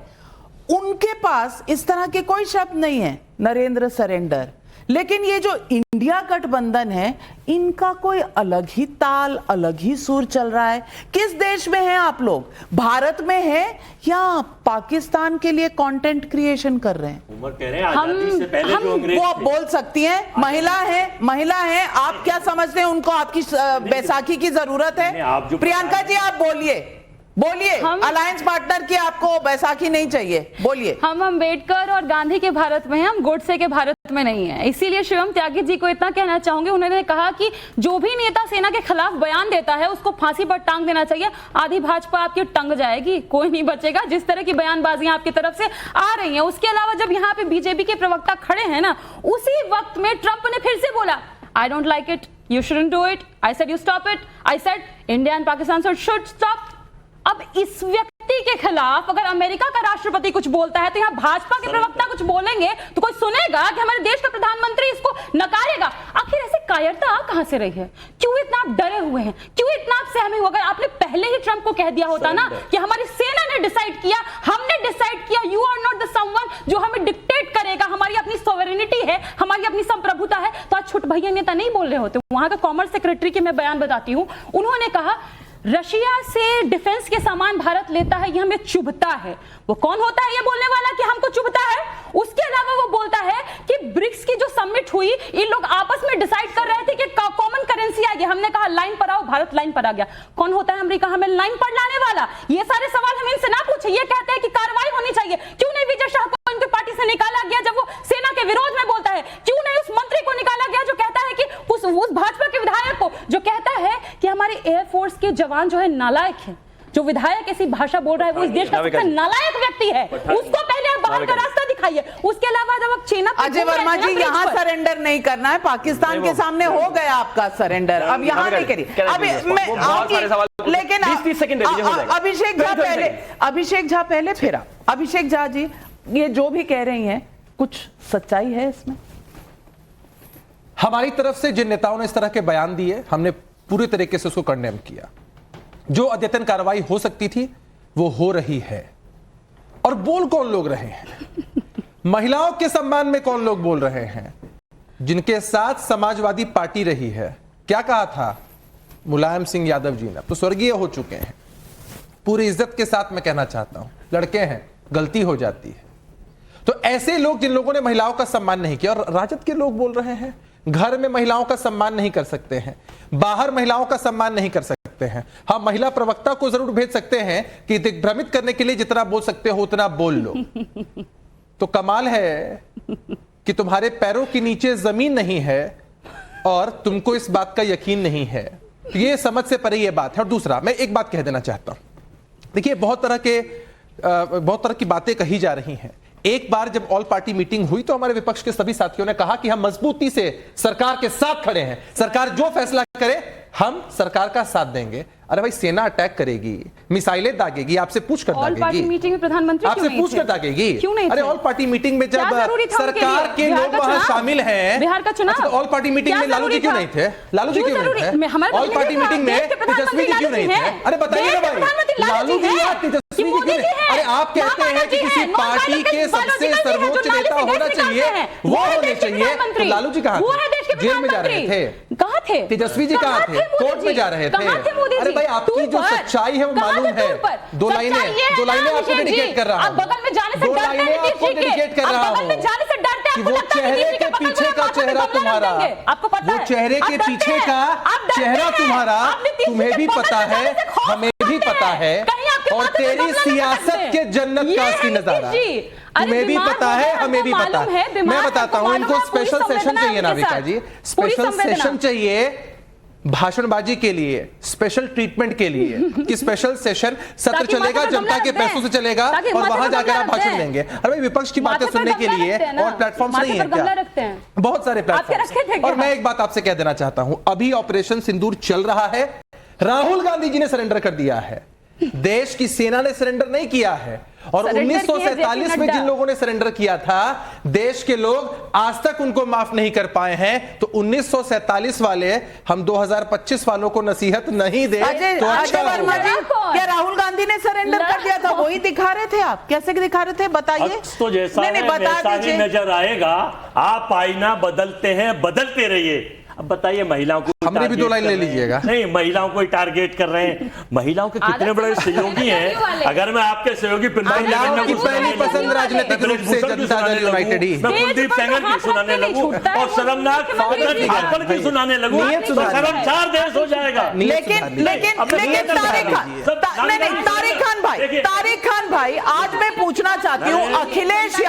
A: उनके पास इस तरह के कोई शब्द नहीं है, नरेंद्र सरेंडर। लेकिन ये जो इंडिया गठबंधन है, इनका कोई अलग ही ताल, अलग ही सुर चल रहा है। किस देश में हैं आप लोग? भारत में है या पाकिस्तान के लिए कंटेंट क्रिएशन कर रहे हैं?
L: उमर कह रहे हैं आजादी से पहले जो अंग्रेज
A: वो बोल सकती हैं, महिला है। आप क्या समझते हैं उनको आपकी बैसाखी की जरूरत है? प्रियंका जी आप बोलिए, अलायंस पार्टनर की आपको बैसाखी नहीं चाहिए, बोलिए।
P: हम अम्बेडकर और गांधी के भारत में हैं, हम गोडसे के भारत में नहीं है। इसीलिए शिवम त्यागी जी को इतना कहना चाहूंगी, उन्होंने कहा कि जो भी नेता सेना के खिलाफ बयान देता है उसको फांसी पर टांग देना चाहिए। आधी भाजपा आपकी टंग जाएगी, कोई नहीं बचेगा जिस तरह की बयानबाजियां आपकी तरफ से आ रही हैं। उसके अलावा जब यहाँ पे बीजेपी के प्रवक्ता खड़े हैं ना, उसी वक्त में ट्रंप ने फिर से बोला I don't like it, you shouldn't do it, I said you stop it, I said India and Pakistan should stop. अब इस व्यक्ति के खिलाफ अगर अमेरिका का राष्ट्रपति कुछ बोलता है तो यहाँ भाजपा के प्रवक्ता कुछ बोलेंगे तो कोई सुनेगा कि हमारे देश का प्रधानमंत्री इसको नकारेगा? आखिर ऐसे कायरता कहां से रही है? क्यों इतना आप डरे हुए हैं? क्यों इतना आप सहमे हुए? अगर आपने पहले ही ट्रंप को कह दिया होता ना कि हमारी सेना ने डिसाइड किया, हमने डिसाइड किया, you are not the someone जो हमें डिक्टेट करेगा, हमारी अपनी सॉवरेनिटी है, हमारी अपनी संप्रभुता है, तो आज छुट भैया नेता नहीं बोल रहे होते। वहां का कॉमर्स सेक्रेटरी के मैं बयान बताती हूं, उन्होंने कहा रशिया से डिफेंस के सामान भारत लेता है, ये हमें चुभता है। वो कौन होता है ये बोलने वाला कि हमको चुभता है? उसके अलावा वो बोलता है कि ब्रिक्स की जो समिट हुई, इन लोग आपस में डिसाइड कर रहे थे कि कॉमन करेंसी आएगी, हमने कहा लाइन पर आओ, भारत लाइन पर आ गया। कौन होता है अमेरिका हमें लाइन पर लाने वाला? ये सारे सवाल हम इनसे ना पूछे। ये कहते हैं कि कार्रवाई होनी चाहिए, क्यों नहीं विजय शाह को इनकी पार्टी से निकाला गया जब वो सेना के विरोध में बोलता है? क्यों नहीं उस मंत्री को निकाला गया जो कहता है कि उस भाजपा के विधायक को जो कहता है कि हमारे एयरफोर्स के जवान जो है नालायक है? जो विधायक ऐसी भाषा बोल रहा है वो इस देश का सबसे नालायक व्यक्ति है, उसको पहले आप बाहर का रास्ता दिखाइए। उसके अलावा जब आप चेना पे
A: अजय
P: घूम रहे
A: वर्मा
P: थे ना
A: जी,
P: ब्रिज
A: यहाँ
P: पर।
A: सरेंडर नहीं करना है, पाकिस्तान के सामने हो गया आपका सरेंडर, अब यहाँ नहीं करिए। अभी मैं आऊंगी, लेकिन अभिषेक झा पहले फिर आप। अभिषेक झा जी, ये जो भी कह रही हैं कुछ सच्चाई है इसमें?
Q: हमारी तरफ से जिन नेताओं ने इस तरह के बयान दिए, हमने पूरी तरीके से उसको कंडेम किया। जो अद्यतन कार्रवाई हो सकती थी वो हो रही है। और बोल कौन लोग रहे हैं? महिलाओं के सम्मान में कौन लोग बोल रहे हैं? जिनके साथ समाजवादी पार्टी रही है। क्या कहा था मुलायम सिंह यादव जी ने, तो स्वर्गीय हो चुके हैं। पूरी इज्जत के साथ मैं कहना चाहता हूं, लड़के हैं, गलती हो जाती है। तो ऐसे लोग जिन लोगों ने महिलाओं का सम्मान नहीं किया, और राजद के लोग बोल रहे हैं घर में महिलाओं का सम्मान नहीं कर सकते हैं, बाहर महिलाओं का सम्मान नहीं कर सकते हैं। हम महिला प्रवक्ता को जरूर भेज सकते हैं कि दिग्भ्रमित करने के लिए जितना बोल सकते हो उतना बोल लो। तो कमाल है कि तुम्हारे पैरों के नीचे जमीन नहीं है और तुमको इस बात का यकीन नहीं है। ये समझ से परे ये बात है। और दूसरा, मैं एक बात कह देना चाहता हूं। देखिए, बहुत तरह की बातें कही जा रही हैं। एक बार जब ऑल पार्टी मीटिंग हुई तो हमारे विपक्ष के सभी साथियों ने कहा कि हम मजबूती से सरकार के साथ खड़े हैं, सरकार जो फैसला करे हम सरकार का साथ देंगे। अरे भाई, सेना अटैक करेगी, मिसाइलें दागेगी, आपसे पूछ कर दागेगी।
P: ऑल पार्टी मीटिंग में प्रधानमंत्री
Q: आपसे पूछ कर दागेगी।
P: क्यों नहीं?
Q: अरे ऑल पार्टी मीटिंग में जब सरकार के लोग वहां शामिल हैं,
P: बिहार का चुनाव,
Q: ऑल पार्टी मीटिंग में लालू जी क्यों नहीं थे? लालू जी क्यों नहीं थे? ऑल पार्टी मीटिंग में तेजस्वी जी क्यों नहीं थे? अरे बताइए ना भाई, लालू जी या तेजस्वी जी क्यों नहीं? अरे आप कहते हैं कि किसी पार्टी के सबसे सर्वोच्च नेता होना चाहिए, वो होने चाहिए, तो लालू जी कहां थे? जेल में जा रहे थे।
P: कहां थे?
Q: तेजस्वी जी कहां थे? कोर्ट में जा रहे थे। अरे भाई, आपकी जो सच्चाई है वो मालूम है। दो लाइनें आपको डेडिकेट कर रहा हूं।
P: बगल में जाने से
Q: दो लाइनें आपको डेडिकेट कर रहा हूं कि वो चेहरे के पीछे का चेहरा तुम्हारा, वो चेहरे के पीछे का चेहरा तुम्हारा, तुम्हें भी पता है, हमें भी पता है, और तेरी सियासत के जन्नत का असली नजारा तुम्हें भी पता है, हमें भी पता है। मैं बताता हूं, इनको स्पेशल सेशन चाहिए ना विका जी, स्पेशल सेशन चाहिए भाषणबाजी के लिए, स्पेशल ट्रीटमेंट के लिए कि स्पेशल सेशन सत्र चलेगा, जनता के पैसों से चलेगा और वहां जाकर आप भाषण देंगे। अरे भाई, विपक्ष की बातें सुनने के लिए और प्लेटफॉर्म्स नहीं है क्या? बहुत सारे प्लेटफॉर्म। और मैं एक बात आपसे कह देना चाहता हूं, अभी ऑपरेशन सिंदूर चल रहा है, राहुल गांधी जी ने सरेंडर कर दिया है, देश की सेना ने सरेंडर नहीं किया है। और 1947 में जिन लोगों ने सरेंडर किया था, देश के लोग आज तक उनको माफ नहीं कर पाए हैं। तो 1947 वाले हम 2025 वालों को नसीहत नहीं दे तो अच्छा
A: वर्मा जी, क्या राहुल गांधी ने सरेंडर कर दिया था? वही दिखा रहे थे आप, कैसे दिखा रहे थे बताइए।
L: तो जैसा
A: नहीं, बता दीजिए।
L: नजर आएगा, आप आईना बदलते हैं, बदलते रहिए। अब बताइए, महिलाओं को
Q: हमने भी 2 लाइन ले लीजिएगा।
L: नहीं, महिलाओं को टारगेट कर रहे हैं। महिलाओं के कितने बड़े सहयोगी हैं। अगर मैं आपके सहयोगी
Q: महिलाओं की पहली पसंद राजनीतिक रूप से जनता दल यूनाइटेड ही,
L: मैं कुलदीप सेंगर की सुनाने लगूं और शर्मनाक ठाकर की सुनाने लगूं तो शर्मसार देश हो जाएगा।
A: लेकिन तारिक खान भाई, आज मैं पूछना चाहती हूँ, अखिलेश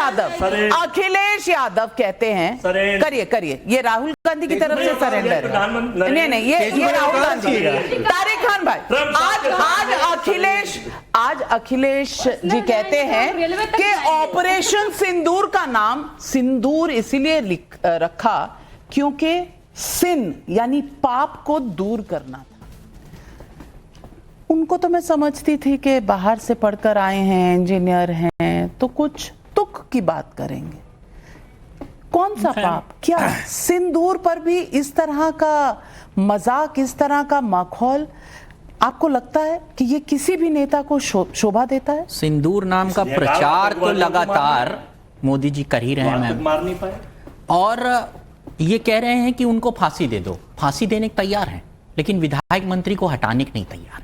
A: यादव कहते हैं, करिए, ये राहुल गांधी की तरफ से सरेंडर। नहीं, ये राहुल गांधी। तारिक खान भाई, आज अखिलेश जी कहते हैं कि ऑपरेशन सिंदूर का नाम सिंदूर इसीलिए रखा क्योंकि सिन यानी पाप को दूर करना था। उनको तो मैं समझती थी कि बाहर से पढ़कर आए हैं, इंजीनियर हैं, तो कुछ तुक की बात करेंगे। कौन सा पाप? क्या सिंदूर पर भी इस तरह का मजाक, इस तरह का माहौल आपको लगता है कि ये किसी भी नेता को शोभा देता है?
R: सिंदूर नाम का प्रचार तो लगातार मोदी जी कर ही रहे हैं
L: मार नहीं पाए,
R: और ये कह रहे हैं कि उनको फांसी दे दो। फांसी देने को तैयार हैं, लेकिन विधायक मंत्री को हटाने को नहीं तैयार है।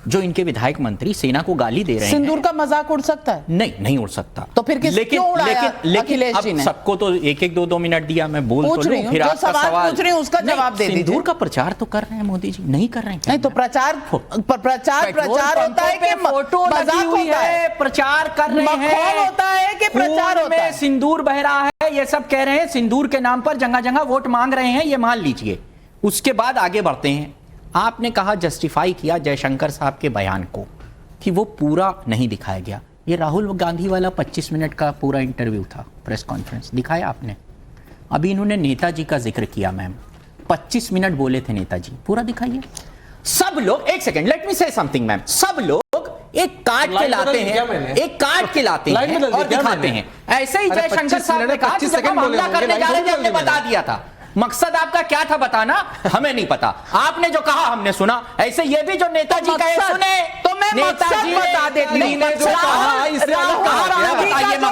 R: जो इनके विधायक मंत्री सेना को गाली दे रहे हैं,
A: सिंदूर का मजाक उड़ सकता है?
R: नहीं उड़ सकता।
A: तो फिर क्यों उड़ाया अखिलेश जी ने?
R: सबको तो एक 2 मिनट दिया, मैं बोल तो लूं, फिर आपका सवाल
A: पूछ रही हूं, उसका जवाब दे दीजिए।
R: सिंदूर का प्रचार तो कर रहे हैं मोदी जी, नहीं कर रहे हैं?
A: नहीं तो प्रचार होता है कि
R: फोटो लगी हुई है, प्रचार कर रहे हैं,
A: होता है कि प्रचार होता है?
R: सिंदूर बह रहा है, ये सब कह रहे हैं, सिंदूर के नाम पर जगह जगह वोट मांग रहे हैं, ये मान लीजिए। उसके बाद आगे बढ़ते हैं। आपने कहा, जस्टिफाई किया जयशंकर साहब के बयान को कि वो पूरा नहीं दिखाया गया। ये राहुल गांधी वाला 25 मिनट का पूरा इंटरव्यू था, प्रेस कॉन्फ्रेंस दिखाया आपने। अभी इन्होंने नेताजी का जिक्र किया मैम, 25 मिनट बोले थे नेताजी, पूरा दिखाइए। सब लोग, एक सेकंड, लेट मी से समथिंग मैम, सब लोग एक कार्ड के लाते हैं, एक कार्ड के लाते हैं और दिखाते हैं। ऐसे ही जयशंकर साहब ने कहा कि जब हम हमला करने जा रहे थे हमने बता दिया था। मकसद आपका क्या था बताना, हमें नहीं पता। आपने जो कहा हमने सुना। ऐसे ये भी जो नेताजी कहे सुने,
A: तो मैं मकसद बता देती हूँ।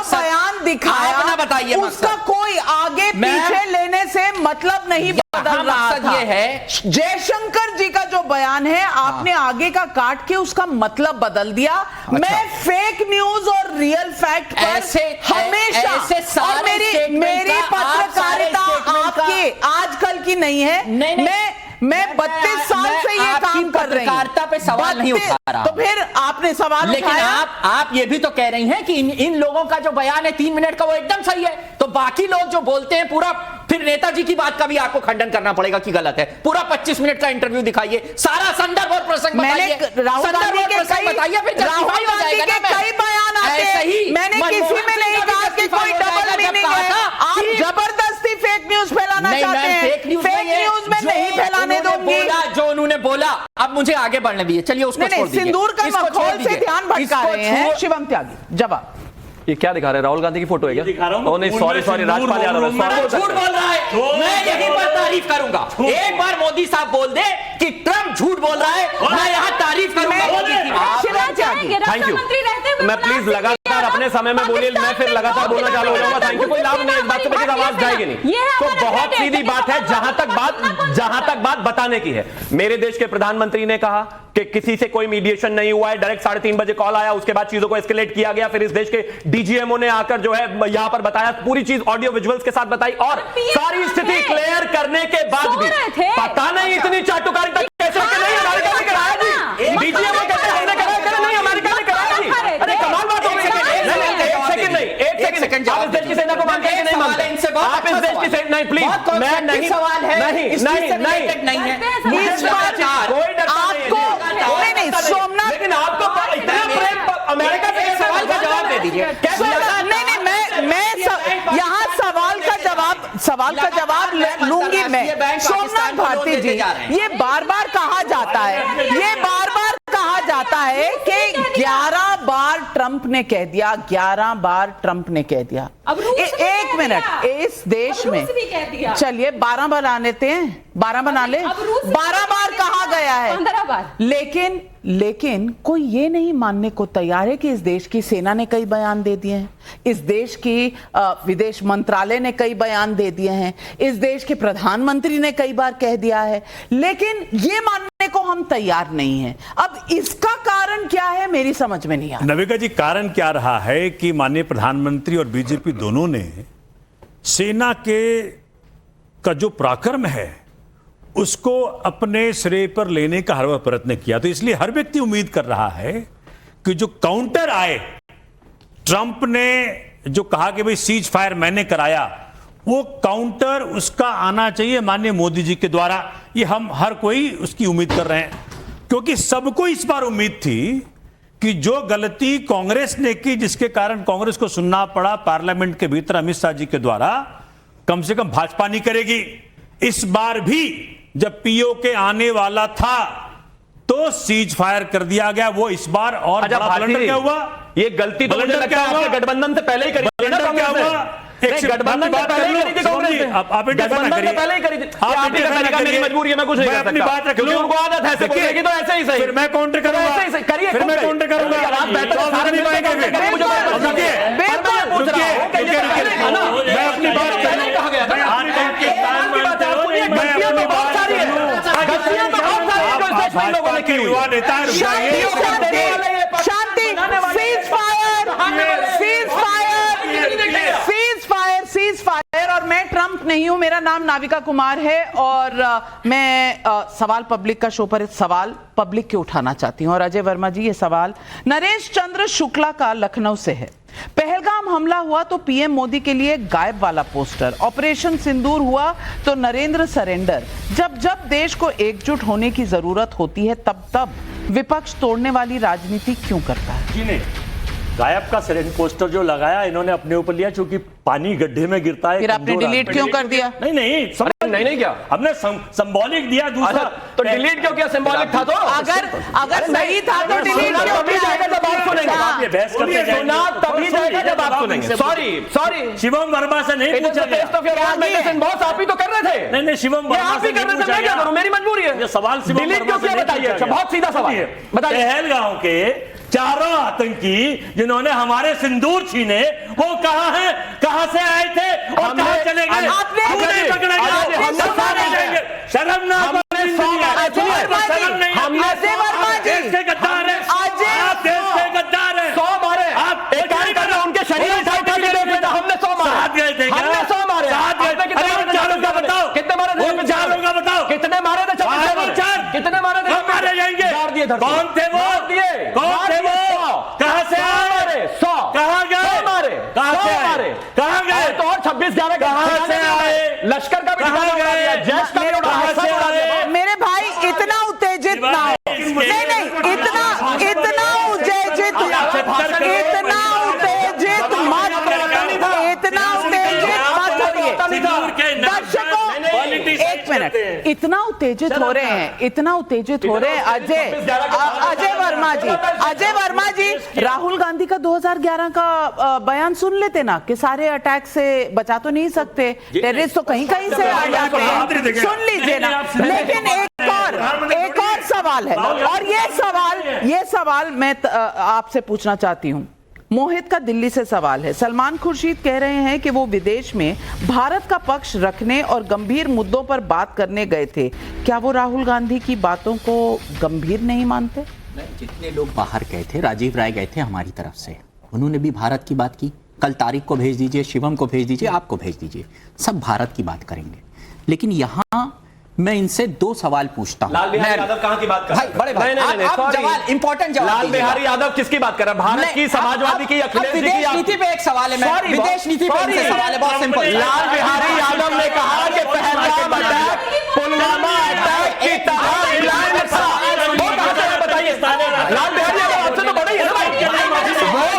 A: बयान दिखाया,
R: बताइए
A: उसका कोई आगे पीछे लेने से मतलब नहीं बदल रहा था।
R: ये है
A: जयशंकर जी का जो बयान है, आपने आगे का काट के उसका मतलब बदल दिया। मैं फेक न्यूज और रियल फैक्ट पर हमेशा, और मेरी पत्रकारिता आपकी आजकल की नहीं है। मैं 32 साल से ये काम कर रही हूं।
R: पत्रकारिता पे सवाल नहीं उठा रहा।
A: तो फिर आपने सवाल
R: लेकिन
A: उठाया।
R: आप ये भी तो कह रही हैं कि इन लोगों का जो बयान है 3 मिनट का वो एकदम सही है, तो बाकी लोग जो बोलते हैं पूरा, फिर नेताजी की बात का भी आपको खंडन करना पड़ेगा कि गलत है। पूरा 25 मिनट का इंटरव्यू दिखाइए, सारा संदर्भ और प्रसंग बताइए,
A: राहुल गांधी के कई बयान आते हैं। मैंने किसी में नहीं कहा कि कोई डबल मीनिंग है। आप जबरदस्ती फेक न्यूज फैलाना चाहते हैं। फेक न्यूज में नहीं फैलाने दूंगी।
R: जो उन्होंने बोला, अब मुझे आगे बढ़ने दीजिए। चलिए उसको छोड़ दीजिए।
A: सिंदूर का मखौल से ध्यान भटका रहे हैं शिवम त्यागी। जवाब
M: ये क्या दिखा रहे हैं? राहुल गांधी की फोटो है क्या?
L: दिखा रहा हूं।
M: नहीं, सॉरी राजपाल यादव
R: झूठ बोल रहा है। मैं यहीं पर तारीफ करूंगा। एक बार मोदी साहब बोल दे कि ट्रम्प झूठ बोल रहा है, मैं यहां तारीफ करूंगा मोदी की।
M: Thank you. मैं प्लीज लगातार अपने समय में बोलिए, मैं फिर लगातार बोलना चालू हो जाऊंगा। Thank you. कोई लाभ नहीं, इस बात से आवाज जाएगी नहीं। तो बहुत सीधी बात है, जहां तक बात बताने की है। मेरे देश के प्रधानमंत्री ने कहा कि किसी से कोई मीडिएशन नहीं हुआ है, डायरेक्ट 3:30 बजे कॉल आया, उसके बाद चीजों को एस्केलेट किया गया। फिर इस देश के डीजीएमओ ने आकर जो है यहां पर बताया, पूरी चीज ऑडियो विजुअल्स के साथ बताई, और सारी स्थिति क्लियर करने के बाद भी पता नहीं इतनी चाटुकारिता कैसे नहीं अमेरिका ने कराया जी। डीजीएमओ कहते हैं हमने कराया, नहीं अमेरिका ने कराया जी। अरे कमाल बात हो गई। एक सेकंड आप इस देश की सेना को मानते हैं कि नहीं मानते? आप इस देश की सेना, नहीं प्लीज, मैं नहीं,
R: सवाल है,
M: नहीं
R: है।
A: नहीं सोमनाथ,
M: लेकिन आपको इतना प्रेम अमेरिका से,
R: सवाल का जवाब दे दीजिए।
A: नहीं, मैं यहाँ सवाल का जवाब लूंगी मैं। सोमनाथ भारती जी, ये बार बार कहा जाता है कि 11 बार ट्रंप ने कह दिया, 11 बार ट्रंप ने कह दिया। एक मिनट, इस देश में चलिए 12 बना लेते हैं, 12 बना ले, 12 बार कहा गया है।
P: 15 बार।
A: लेकिन कोई ये नहीं मानने को तैयार है कि इस देश की सेना ने कई बयान दे दिए हैं, इस देश की विदेश मंत्रालय ने कई बयान दे दिए हैं, इस देश के प्रधानमंत्री ने कई बार कह दिया है, लेकिन ये मानने को हम तैयार नहीं हैं। अब इसका कारण क्या है, मेरी समझ में नहीं आ रहा।
O: नविका जी, कारण क्या रहा है कि माननीय प्रधानमंत्री और बीजेपी दोनों ने सेना का जो पराक्रम है उसको अपने सिरे पर लेने का हर प्रयत्न किया। तो इसलिए हर व्यक्ति उम्मीद कर रहा है कि जो काउंटर आए, ट्रंप ने जो कहा कि भाई सीज फायर मैंने कराया, वो काउंटर उसका आना चाहिए माननीय मोदी जी के द्वारा। ये हम हर कोई उसकी उम्मीद कर रहे हैं, क्योंकि सबको इस बार उम्मीद थी कि जो गलती कांग्रेस ने की, जिसके कारण कांग्रेस को सुनना पड़ा पार्लियामेंट के भीतर अमित शाह जी के द्वारा, कम से कम भाजपा नहीं करेगी। इस बार भी जब पीओके आने वाला था तो सीज फायर कर दिया गया। वो इस बार और बड़ा ब्लंडर क्या हुआ?
M: ये गलती तो मुझे लगता है आपके गठबंधन से पहले ही करी थी ना कांग्रेस ने। गठबंधन से पहले ही करी थी कांग्रेस ने।
O: आप
M: गठबंधन से पहले ही करी थी। आप मेरी मजबूरी है, मैं कुछ नहीं कर सकता, क्योंकि उनको आदत है ऐसे बोलने की, तो ऐसे ही सही।
O: फिर मैं काउंटर करूंगा,
M: ऐसे ही करिए,
O: फिर मैं काउंटर करूंगा।
M: आप बेहतर सारे नहीं पाएंगे। मुझे मैं पूछ रहा हूं मैं अपनी बात पहले कहा गया था।
A: Cease fire. और मैं ट्रंप नहीं हूं, मेरा नाम नाविका कुमार है, और मैं सवाल पब्लिक का शो पर सवाल पब्लिक के उठाना चाहती हूं। और अजय वर्मा जी, ये सवाल नरेश चंद्र शुक्ला का लखनऊ से है। पहलगाम हमला हुआ तो पीएम मोदी के लिए गायब वाला पोस्टर, ऑपरेशन सिंदूर हुआ तो नरेंद्र सरेंडर। जब जब देश को एकजुट होने की जरूरत होती है, तब तब विपक्ष तोड़ने वाली राजनीति क्यों करता है?
L: जी नहीं, गायब का पोस्टर जो लगाया इन्होंने अपने ऊपर लिया, क्योंकि पानी गड्ढे में गिरता है।
A: फिर आपने डिलीट क्यों कर दिया?
L: नहीं
M: नहीं क्या
L: हमने सिंबॉलिक दिया दूसरा,
M: तो डिलीट क्यों किया? सिंबॉलिक था तो
A: अगर सही था तो डिलीट क्यों
M: तभी जाएगा जब आप सुनेंगे।
L: बहस करते
M: सुना तभी जाएगा जब आप सुनेंगे। सॉरी
L: शिवम वर्मा से नहीं पूछा गया।
M: बॉस आप ही तो कर रहे थे।
L: नहीं शिवम वर्मा
M: आप ही कर रहे थे, मैं क्या करूं? मेरी मजबूरी है।
L: ये सवाल
M: डिलीट क्यों किया बताइए। अच्छा बहुत सीधा सवाल है, बताइए।
L: पहलगांव के चारों आतंकी जिन्होंने हमारे सिंदूर छीने, वो कहाँ हैं, कहाँ से आए थे और कहाँ चले गए? पकड़े गए। शर्म ना गद्दार है।
M: 100 मारे आप एक कार्य कर रहे हो, उनके शरीर उठा उठा के देख लेते। हमने 100 मारे। हमने 100 मारे।
L: चारों का बताओ
M: कितने मारे थे?
L: चारों का बताओ
M: कितने मारे थे? कितने मारे थे?
L: मारे जाएंगे। कौन थे वो? कौन थे वो? कहाँ से आए?
M: 100
L: कहाँ गए?
M: मारे।
L: कहाँ से आए? कहाँ गए?
M: तो और 26-11
L: कहाँ से आए?
M: लश्कर का भी
L: कहाँ गए?
M: जैश का भी
L: कहाँ से आए?
A: मेरे भाई इतना उत्तेजित ना हो। नहीं इतना उत्तेजित दर्शकों एक मिनट, इतना उत्तेजित हो रहे हैं अजय वर्मा जी राहुल गांधी का 2011 का बयान सुन लेते ना कि सारे अटैक से बचा तो नहीं सकते, टेररिस्ट तो कहीं कहीं से आ जाते हैं, सुन लीजिए ना। लेकिन एक और सवाल है, और ये सवाल मैं आपसे पूछना चाहती हूं। मोहित का दिल्ली से सवाल है। सलमान खुर्शीद कह रहे हैं कि वो विदेश में भारत का पक्ष रखने और गंभीर मुद्दों पर बात करने गए थे। क्या वो राहुल गांधी की बातों को गंभीर नहीं मानते?
R: जितने लोग बाहर गए थे, राजीव राय गए थे हमारी तरफ से, उन्होंने भी भारत की बात की। कल तारिक को भेज दीजिए, शिवम को भेज दीजिए, आपको भेज दीजिए, सब भारत की बात करेंगे। लेकिन यहाँ मैं इनसे 2 सवाल पूछता हूं।
M: लाल बिहारी यादव कहां की बात कर रहे हैं?
R: बड़े भाई, आप जवाब इंपॉर्टेंट जवाब
M: लाल बिहारी यादव किसकी बात कर रहे हैं? भारत की, समाजवादी की, अखिलेश जी की?
R: विदेश नीति पे एक सवाल है, मैं विदेश नीति पे इनसे सवाल है, बहुत सिंपल।
M: लाल बिहारी यादव ने कहा कि पहलगाम अटैक, पुलवामा अटैक की तरह बताइए। लाल बिहारी यादव आपसे तो बड़े वो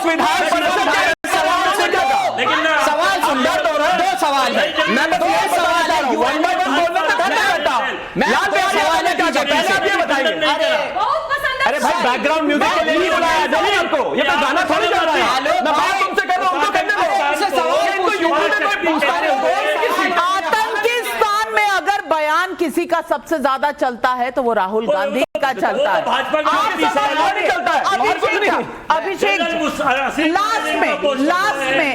M: विधान परिषद सवाल सुन लो, सवाल सुन लो। 2 सवाल है, मैं 2 सवाल है, वन बाय वन बोलना लाल बिहारी सवाल है। पहले आप ये बताइए। अरे भाई बैकग्राउंड म्यूजिक के लिए नहीं बुलाया जाए आपको, ये तो गाना थोड़ी चल रहा है। मैं बात तुमसे कर रहा हूं, उनको करने दो। सवाल इनको यूपी में कोई पूछता नहीं।
A: आतंकिस्तान में अगर बयान किसी का सबसे ज्यादा चलता है तो वो राहुल गांधी का चलता है। अभिषेक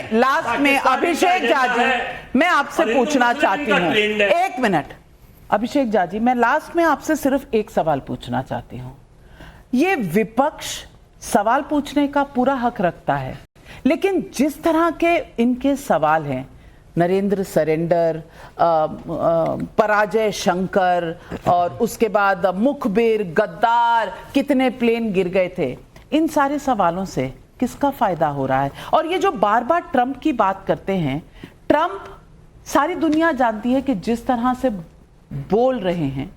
A: लास्ट में अभिषेक जाजी, मैं आपसे पूछना चाहती हूँ, 1 मिनट। अभिषेक जाजी, मैं लास्ट में आपसे सिर्फ एक सवाल पूछना चाहती हूं। ये विपक्ष सवाल पूछने का पूरा हक रखता है, लेकिन जिस तरह के इनके सवाल हैं, नरेंद्र सरेंडर, पराजय शंकर, और उसके बाद मुखबिर, गद्दार, कितने प्लेन गिर गए थे, इन सारे सवालों से किसका फायदा हो रहा है? और ये जो बार बार ट्रंप की बात करते हैं, ट्रंप सारी दुनिया जानती है कि जिस तरह से बोल रहे हैं,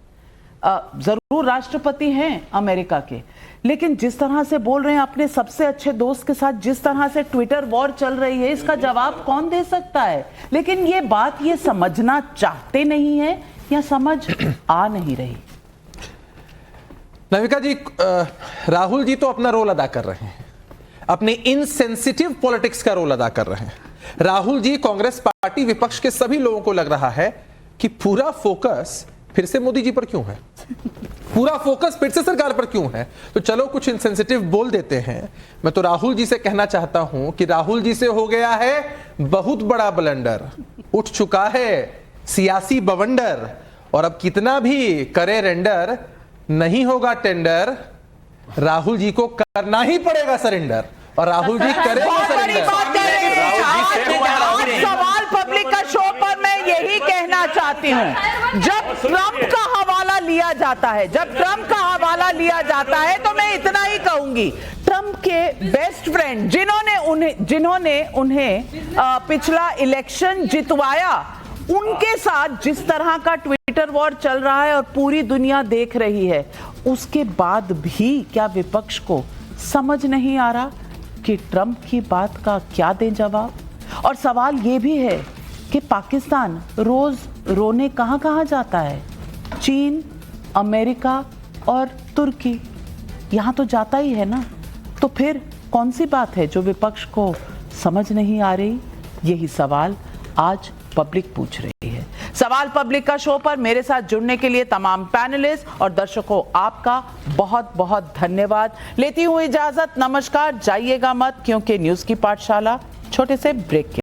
A: जरूर राष्ट्रपति हैं अमेरिका के, लेकिन जिस तरह से बोल रहे हैं अपने सबसे अच्छे दोस्त के साथ, जिस तरह से ट्विटर वॉर चल रही है, इसका जवाब कौन दे सकता है? लेकिन ये बात ये समझना चाहते नहीं है या समझ आ नहीं रही।
Q: नविका जी, राहुल जी तो अपना रोल अदा कर रहे हैं, अपने इनसेंसिटिव पॉलिटिक्स का रोल अदा कर रहे हैं। राहुल जी, कांग्रेस पार्टी, विपक्ष के सभी लोगों को लग रहा है कि पूरा फोकस फिर से मोदी जी पर क्यों है, पूरा फोकस फिर से सरकार पर क्यों है। तो चलो कुछ इनसेंसिटिव बोल देते हैं। मैं तो राहुल जी से कहना चाहता हूं कि राहुल जी से हो गया है बहुत बड़ा ब्लंडर, उठ चुका है सियासी बवंडर, और अब कितना भी करे रेंडर, नहीं होगा टेंडर, राहुल जी को करना ही पड़ेगा सरेंडर, और राहुल जी करेंगे सरेंडर।
A: सवाल पब्लिक का शो पर मैं यही कहना चाहती हूं, जब ट्रंप का हवाला लिया जाता है, तो मैं इतना ही कहूंगी, ट्रंप के बेस्ट फ्रेंड जिन्होंने उन्हें पिछला इलेक्शन जितवाया, उनके साथ जिस तरह का ट्विटर वॉर चल रहा है और पूरी दुनिया देख रही है, उसके बाद भी क्या विपक्ष को समझ नहीं आ रहा कि ट्रंप की बात का क्या दें जवाब। और सवाल ये भी है कि पाकिस्तान रोज रोने कहां कहां जाता है, चीन, अमेरिका और तुर्की, यहां तो जाता ही है ना। तो फिर कौन सी बात है जो विपक्ष को समझ नहीं आ रही? यही सवाल आज पब्लिक पूछ रही है। सवाल पब्लिक का शो पर मेरे साथ जुड़ने के लिए तमाम पैनलिस्ट और दर्शकों आपका बहुत बहुत धन्यवाद। लेती हूं इजाजत, नमस्कार। जाइएगा मत, क्योंकि न्यूज की पाठशाला छोटे से ब्रेक के